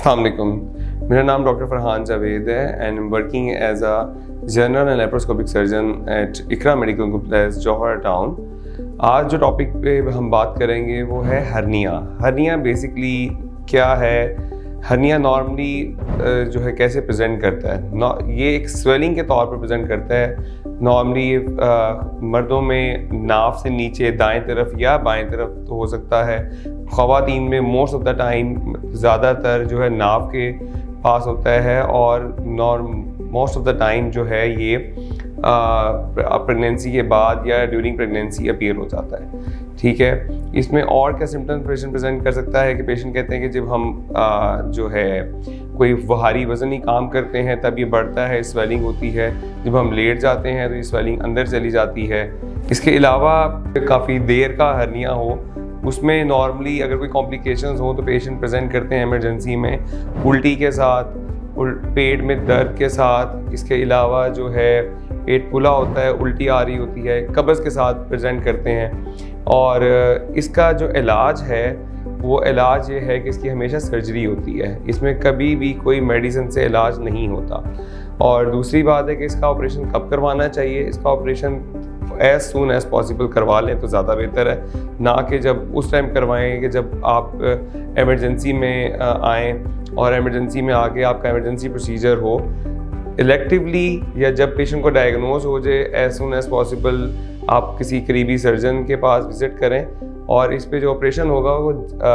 अस्सलाम वालेकुम। मेरा नाम डॉक्टर फरहान जावेद है and I am working as a general and laparoscopic surgeon at Iqra medical complex Johar town. आज जो टॉपिक पे हम बात करेंगे वो है हर्निया। हर्निया बेसिकली क्या है? हर्निया नॉर्मली जो है कैसे प्रेजेंट करता है? ये एक स्वेलिंग के तौर पर प्रेजेंट करता है। नॉर्मली ये मर्दों में नाफ से नीचे दाएं तरफ या बाएं तरफ तो हो सकता है। ख़वातीन में मोस्ट ऑफ द टाइम ज़्यादातर जो है नाफ के पास होता है और मोस्ट ऑफ द टाइम जो है ये प्रेगनेंसी के बाद या ड्यूरिंग प्रेगनेंसी अपीयर हो जाता है। ठीक है, इसमें और क्या सिम्टम्स पेशेंट प्रेजेंट कर सकता है कि पेशेंट कहते हैं कि जब हम जो है कोई भारी वज़न ही काम करते हैं तब ये बढ़ता है, स्वेलिंग होती है। जब हम लेट जाते हैं तो ये स्वेलिंग अंदर चली जाती है। इसके अलावा काफ़ी देर का हर्निया हो, उसमें नॉर्मली अगर कोई कॉम्प्लिकेशंस हो तो पेशेंट प्रेजेंट करते हैं इमरजेंसी में उल्टी के साथ, पेट में दर्द के साथ। इसके अलावा जो है पेट फूला होता है, उल्टी आ रही होती है, कब्ज़ के साथ प्रेजेंट करते हैं। और इसका जो इलाज है वो इलाज ये है कि इसकी हमेशा सर्जरी होती है, इसमें कभी भी कोई मेडिसिन से इलाज नहीं होता। और दूसरी बात है कि इसका ऑपरेशन कब करवाना चाहिए। इसका operation as soon as possible करवा लें तो ज़्यादा बेहतर है, ना कि जब उस टाइम करवाएं कि जब आप एमरजेंसी में आएँ और एमरजेंसी में आके आपका एमरजेंसी प्रोसीजर हो। इलेक्टिवली या जब पेशेंट को डायग्नोज हो जाए एज सून एज पॉसिबल आप किसी करीबी सर्जन के पास विज़िट करें। और इस पे जो ऑपरेशन होगा वो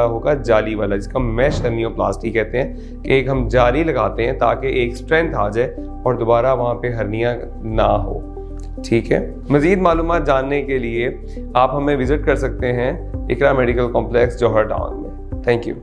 होगा जाली वाला, जिसका मैश हर्नियोप्लास्टी कहते हैं कि एक हम जाली लगाते हैं ताकि एक स्ट्रेंथ आ जाए और दोबारा वहाँ पे हर्निया ना हो। ठीक है, मज़ीद मालूमात जानने के लिए आप हमें विज़िट कर सकते हैं इकरा मेडिकल कॉम्प्लेक्स जौहर टाउन में। Thank you.